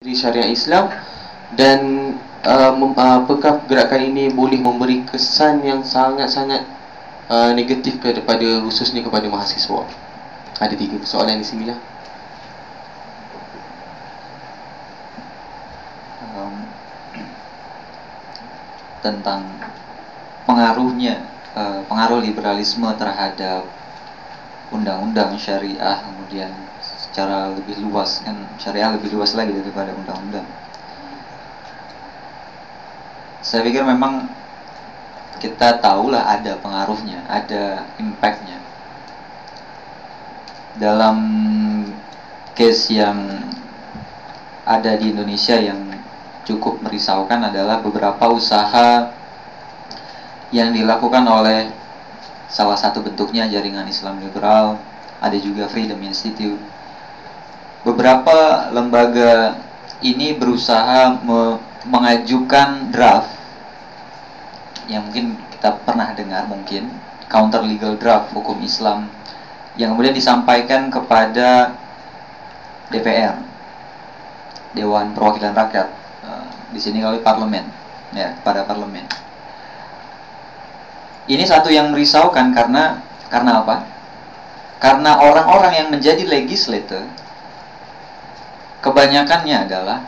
Di syariah Islam dan apakah gerakan ini boleh memberi kesan yang sangat-sangat negatif kepada khususnya kepada mahasiswa? Ada 3 persoalan di sini lah. Tentang pengaruhnya, pengaruh liberalisme terhadap undang-undang syariah, kemudian secara lebih luas, kan syariah lebih luas lagi daripada undang-undang. Saya pikir memang kita tahulah ada pengaruhnya, ada impactnya. Dalam case yang ada di Indonesia yang cukup merisaukan adalah beberapa usaha yang dilakukan oleh salah satu bentuknya jaringan Islam liberal, ada juga Freedom Institute. Beberapa lembaga ini berusaha mengajukan draft yang mungkin kita pernah dengar, mungkin counter legal draft hukum Islam, yang kemudian disampaikan kepada DPR, Dewan Perwakilan Rakyat, di sini oleh parlemen, ya, pada parlemen. Ini satu yang merisaukan karena apa? Karena orang-orang yang menjadi legislator kebanyakannya adalah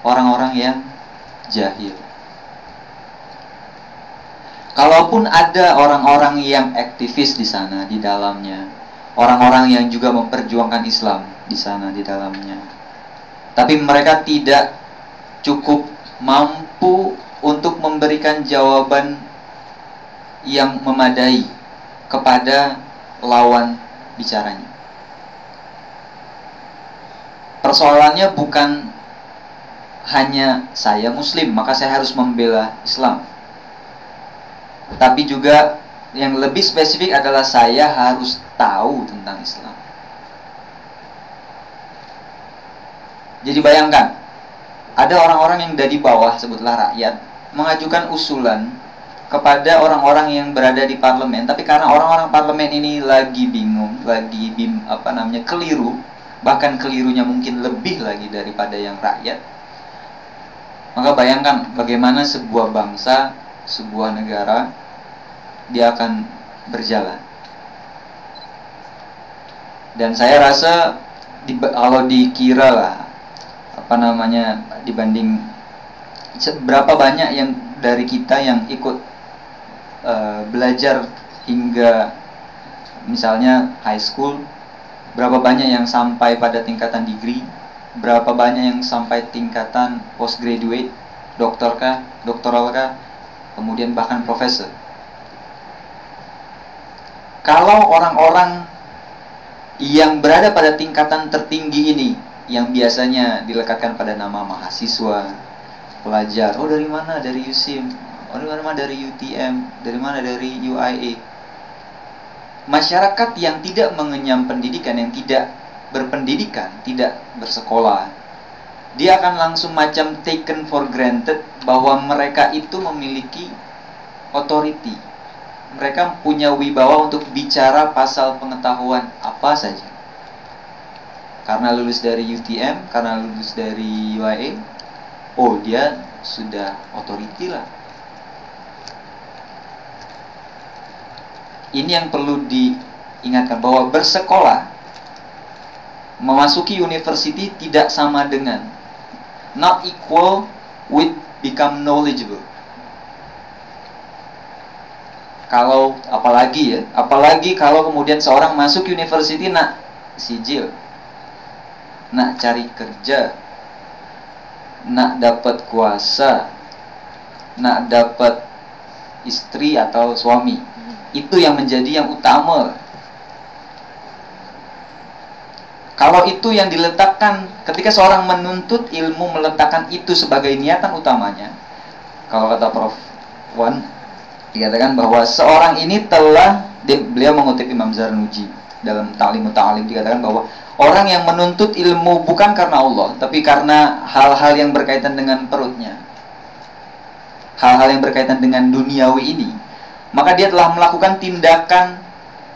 orang-orang yang jahil. Kalaupun ada orang-orang yang aktivis di sana, di dalamnya, orang-orang yang juga memperjuangkan Islam di sana, di dalamnya, tapi mereka tidak cukup mampu untuk memberikan jawaban yang memadai kepada lawan bicaranya. Persoalannya bukan hanya saya Muslim, maka saya harus membela Islam, tapi juga yang lebih spesifik adalah saya harus tahu tentang Islam. Jadi bayangkan, ada orang-orang yang dari bawah, sebutlah rakyat, mengajukan usulan kepada orang-orang yang berada di parlemen, tapi karena orang-orang parlemen ini lagi bingung, lagi keliru, bahkan kelirunya mungkin lebih lagi daripada yang rakyat, maka bayangkan bagaimana sebuah bangsa, sebuah negara, dia akan berjalan. Dan saya rasa kalau dikira lah, dibanding berapa banyak yang dari kita yang ikut belajar hingga misalnya high school, berapa banyak yang sampai pada tingkatan degree, berapa banyak yang sampai tingkatan postgraduate, doktor kah, doktoral kah, kemudian bahkan profesor. Kalau orang-orang yang berada pada tingkatan tertinggi ini, yang biasanya dilekatkan pada nama mahasiswa, pelajar, oh dari mana? Dari USIM, oh dari mana? Dari UTM, dari mana? Dari UIA. Masyarakat yang tidak mengenyam pendidikan, yang tidak berpendidikan, tidak bersekolah, dia akan langsung macam taken for granted bahwa mereka itu memiliki authority. Mereka punya wibawa untuk bicara pasal pengetahuan apa saja. Karena lulus dari UTM, karena lulus dari UIA, oh dia sudah authority lah. Ini yang perlu diingatkan, bahwa bersekolah, memasuki university tidak sama dengan, not equal with become knowledgeable. Kalau apalagi kalau kemudian seorang masuk university nak sijil, nak cari kerja, nak dapat kuasa, nak dapat istri atau suami, itu yang menjadi yang utama. Kalau itu yang diletakkan, ketika seorang menuntut ilmu meletakkan itu sebagai niatan utamanya, kalau kata Prof. Wan, dikatakan bahwa seorang ini telah, beliau mengutip Imam Zarnuji dalam Ta'limut Ta'alim, dikatakan bahwa orang yang menuntut ilmu bukan karena Allah, tapi karena hal-hal yang berkaitan dengan perutnya, hal-hal yang berkaitan dengan duniawi ini, maka dia telah melakukan tindakan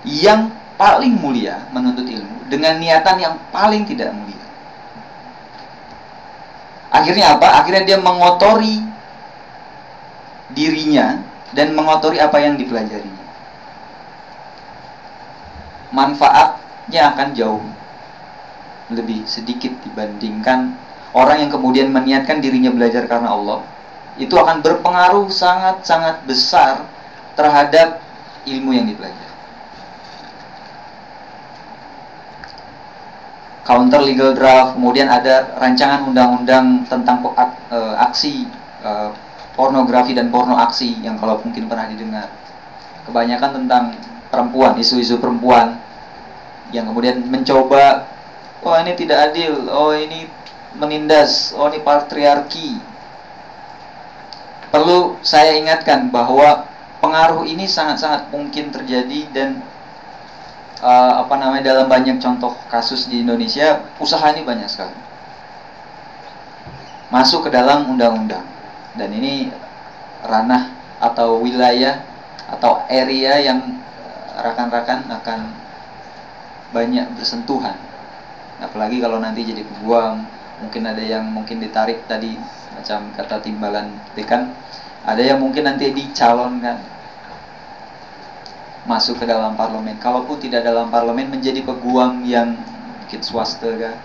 yang paling mulia, menuntut ilmu dengan niatan yang paling tidak mulia. Akhirnya apa? Akhirnya dia mengotori dirinya dan mengotori apa yang dipelajarinya. Manfaatnya akan jauh lebih sedikit dibandingkan orang yang kemudian meniatkan dirinya belajar karena Allah. Itu akan berpengaruh sangat-sangat besar terhadap ilmu yang dipelajari. Counter legal draft, kemudian ada rancangan undang-undang tentang aksi pornografi dan porno aksi yang kalau mungkin pernah didengar. Kebanyakan tentang perempuan, isu-isu perempuan yang kemudian mencoba, oh ini tidak adil, oh ini menindas, oh ini patriarki. Perlu saya ingatkan bahwa pengaruh ini sangat-sangat mungkin terjadi dan dalam banyak contoh kasus di Indonesia, usaha ini banyak sekali masuk ke dalam undang-undang, dan ini ranah atau wilayah atau area yang rakan-rakan akan banyak bersentuhan. Apalagi kalau nanti jadi peguam, mungkin ada yang mungkin ditarik tadi macam kata timbalan dekan, ada yang mungkin nanti dicalonkan masuk ke dalam parlemen. Kalaupun tidak dalam parlemen, menjadi peguam yang mungkin swasta kah,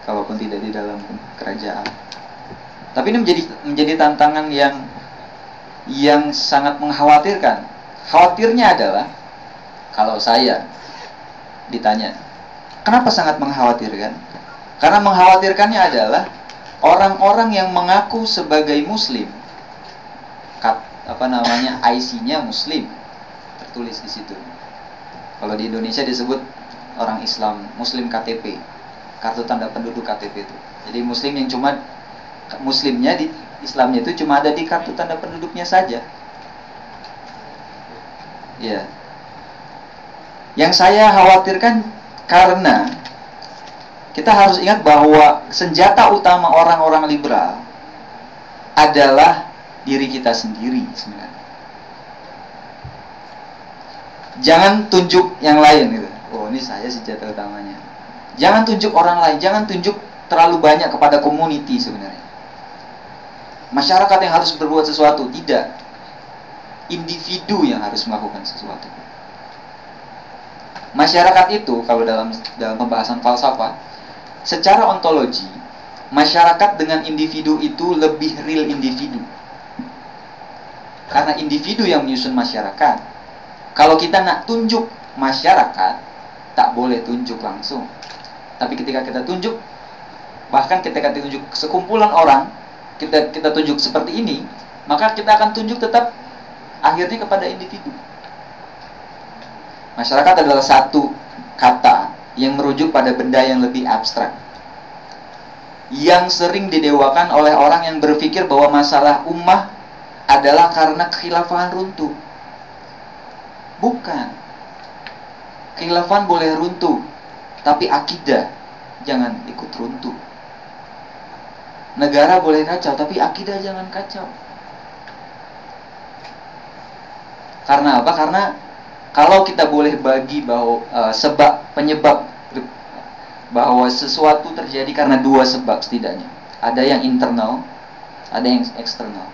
kalaupun tidak di dalam kerajaan. Tapi ini menjadi tantangan yang sangat mengkhawatirkan. Khawatirnya adalah kalau saya ditanya, kenapa sangat mengkhawatirkan? Karena mengkhawatirkannya adalah orang-orang yang mengaku sebagai muslim, IC-nya muslim, tertulis di situ. Kalau di Indonesia disebut orang Islam, Muslim KTP, kartu tanda penduduk KTP itu. Jadi Muslim yang cuma Muslimnya di Islamnya itu cuma ada di kartu tanda penduduknya saja. Ya. Yang saya khawatirkan karena kita harus ingat bahwa senjata utama orang-orang liberal adalah diri kita sendiri sebenarnya. Jangan tunjuk yang lain gitu. Oh, ini saya senjata utamanya. Jangan tunjuk orang lain, jangan tunjuk terlalu banyak kepada community sebenarnya. Masyarakat yang harus berbuat sesuatu, tidak. Individu yang harus melakukan sesuatu. Masyarakat itu kalau dalam pembahasan falsafah, secara ontologi, masyarakat dengan individu itu lebih real individu. Karena individu yang menyusun masyarakat. Kalau kita nak tunjuk masyarakat, tak boleh tunjuk langsung. Tapi ketika kita tunjuk, bahkan ketika kita tunjuk sekumpulan orang, kita tunjuk seperti ini, maka kita akan tunjuk tetap akhirnya kepada individu. Masyarakat adalah satu kata yang merujuk pada benda yang lebih abstrak, yang sering didewakan oleh orang yang berpikir bahwa masalah ummah adalah karena kekhilafahan runtuh. Bukan. Kekhilafan boleh runtuh, tapi akidah jangan ikut runtuh. Negara boleh kacau, tapi akidah jangan kacau. Karena apa? Karena kalau kita boleh bagi bahwa penyebab bahwa sesuatu terjadi karena dua sebab setidaknya. Ada yang internal, ada yang eksternal.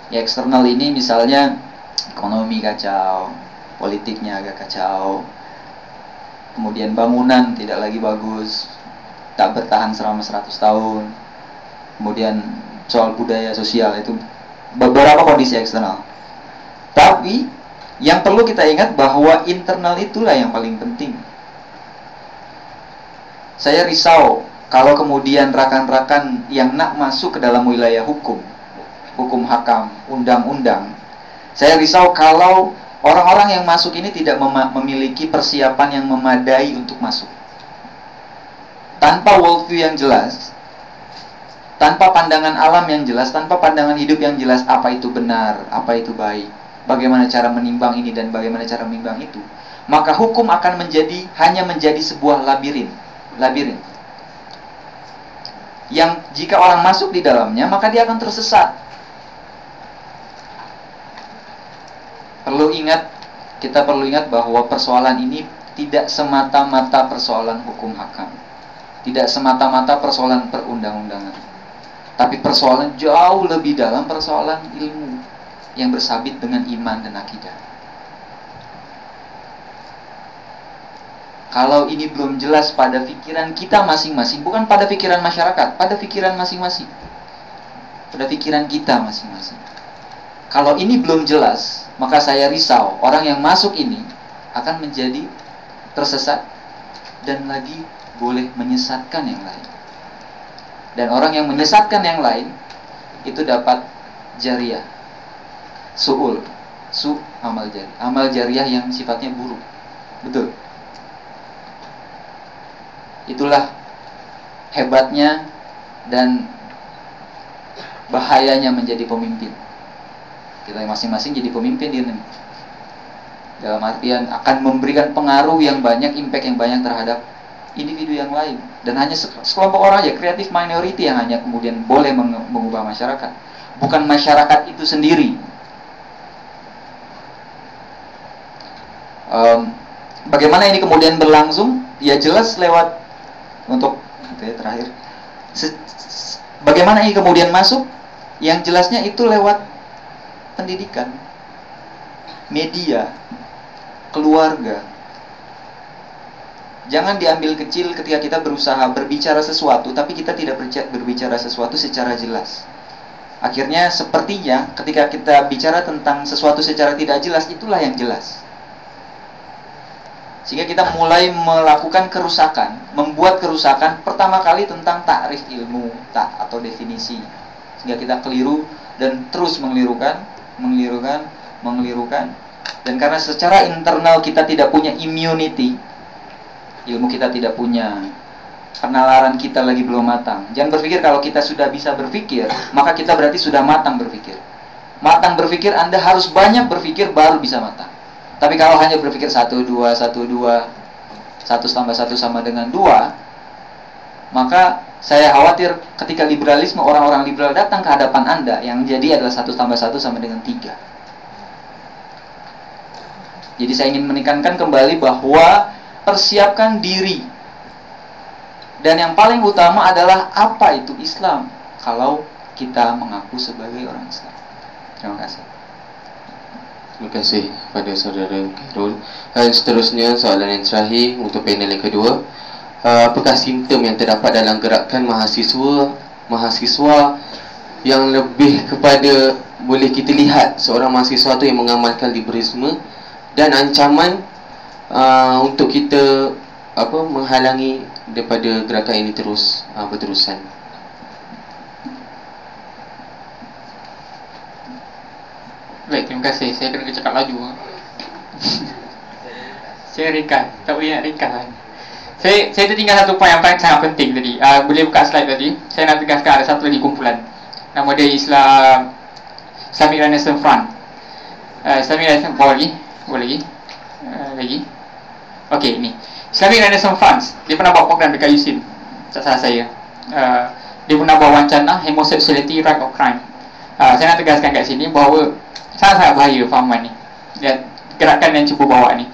Ya, eksternal ini misalnya ekonomi kacau, politiknya agak kacau, kemudian bangunan tidak lagi bagus, tak bertahan selama 100 tahun, kemudian soal budaya sosial, itu beberapa kondisi eksternal. Tapi yang perlu kita ingat bahwa internal itulah yang paling penting. Saya risau kalau kemudian rakan-rakan yang nak masuk ke dalam wilayah hukum hakam, undang-undang, saya risau kalau orang-orang yang masuk ini tidak memiliki persiapan yang memadai untuk masuk. Tanpa worldview yang jelas, tanpa pandangan alam yang jelas, tanpa pandangan hidup yang jelas, apa itu benar, apa itu baik, bagaimana cara menimbang ini dan bagaimana cara menimbang itu, maka hukum akan hanya menjadi sebuah labirin. Yang jika orang masuk di dalamnya, maka dia akan tersesat. Kita perlu ingat bahwa persoalan ini tidak semata-mata persoalan hukum hakam, tidak semata-mata persoalan perundang-undangan. Tapi persoalan jauh lebih dalam, persoalan ilmu yang bersabit dengan iman dan akidah. Kalau ini belum jelas pada pikiran kita masing-masing, bukan pada pikiran masyarakat, pada pikiran masing-masing, pada pikiran kita masing-masing. Kalau ini belum jelas, maka saya risau orang yang masuk ini akan menjadi tersesat dan lagi boleh menyesatkan yang lain. Dan orang yang menyesatkan yang lain itu dapat jariah, amal jariah, amal jariah yang sifatnya buruk. Betul. Itulah hebatnya dan bahayanya menjadi pemimpin. Kita masing-masing jadi pemimpin di negeri. Dalam artian akan memberikan pengaruh yang banyak, impact yang banyak terhadap individu yang lain. Dan hanya sekelompok orang aja, creative minority yang hanya kemudian boleh mengubah masyarakat. Bukan masyarakat itu sendiri. Bagaimana ini kemudian berlangsung? Ya jelas lewat, untuk terakhir, bagaimana ini kemudian masuk? Yang jelasnya itu lewat pendidikan, media, keluarga. Jangan diambil kecil ketika kita berusaha berbicara sesuatu, tapi kita tidak berbicara sesuatu secara jelas. Akhirnya sepertinya ketika kita bicara tentang sesuatu secara tidak jelas, itulah yang jelas. Sehingga kita mulai melakukan kerusakan, membuat kerusakan pertama kali tentang takrif ilmu, atau definisi. Sehingga kita keliru dan terus mengelirukan. Dan karena secara internal kita tidak punya immunity, ilmu kita tidak punya, penalaran kita lagi belum matang. Jangan berpikir kalau kita sudah bisa berpikir, maka kita berarti sudah matang berpikir. Matang berpikir, Anda harus banyak berpikir baru bisa matang. Tapi kalau hanya berpikir 1, 2, 1, 2, 1 tambah 1 sama dengan 2, maka saya khawatir ketika liberalisme, orang-orang liberal datang ke hadapan Anda, yang jadi adalah 1 tambah 1 sama dengan 3. Jadi saya ingin menekankan kembali bahwa persiapkan diri. Dan yang paling utama adalah apa itu Islam kalau kita mengaku sebagai orang Islam. Terima kasih. Terima kasih pada saudara Khairul. Dan seterusnya soalan yang terakhir untuk panel yang kedua. Apakah simptom yang terdapat dalam gerakan mahasiswa yang lebih kepada, boleh kita lihat seorang mahasiswa tu yang mengamalkan liberalisme dan ancaman untuk kita menghalangi daripada gerakan ini terus berterusan. Baik, terima kasih. Saya kena cakap laju. Saya ringkas, tak boleh nak ringkas. Saya tertinggal satu poin yang paling sangat penting tadi. Boleh buka slide tadi. Saya nak tegaskan ada satu lagi kumpulan. Nama dia Islamic Renaissance Front. Islamic Renaissance, boleh lagi. Okey, ini Islamic Renaissance Front. Dia pernah buat program dekat USIM, tak salah saya. Dia pernah buat wacana homosexuality, right or crime. Saya nak tegaskan kat sini bahawa sangat-sangat bahaya fahaman ni dan gerakan yang cuba bawa ni.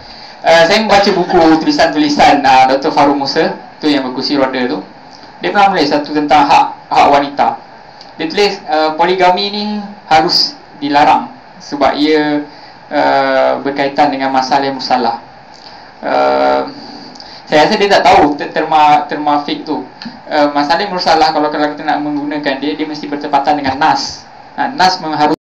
Saya membaca buku tulisan-tulisan Dr. Faruk Musa tu yang berkursi roda tu. Dia pernah menulis satu tentang hak wanita. Dia tulis poligami ni harus dilarang sebab ia berkaitan dengan masalah yang musalah. Saya rasa dia tak tahu terma fik tu. Masalah yang musalah, kalau kita nak menggunakan dia mesti bertepatan dengan nas. Nas harus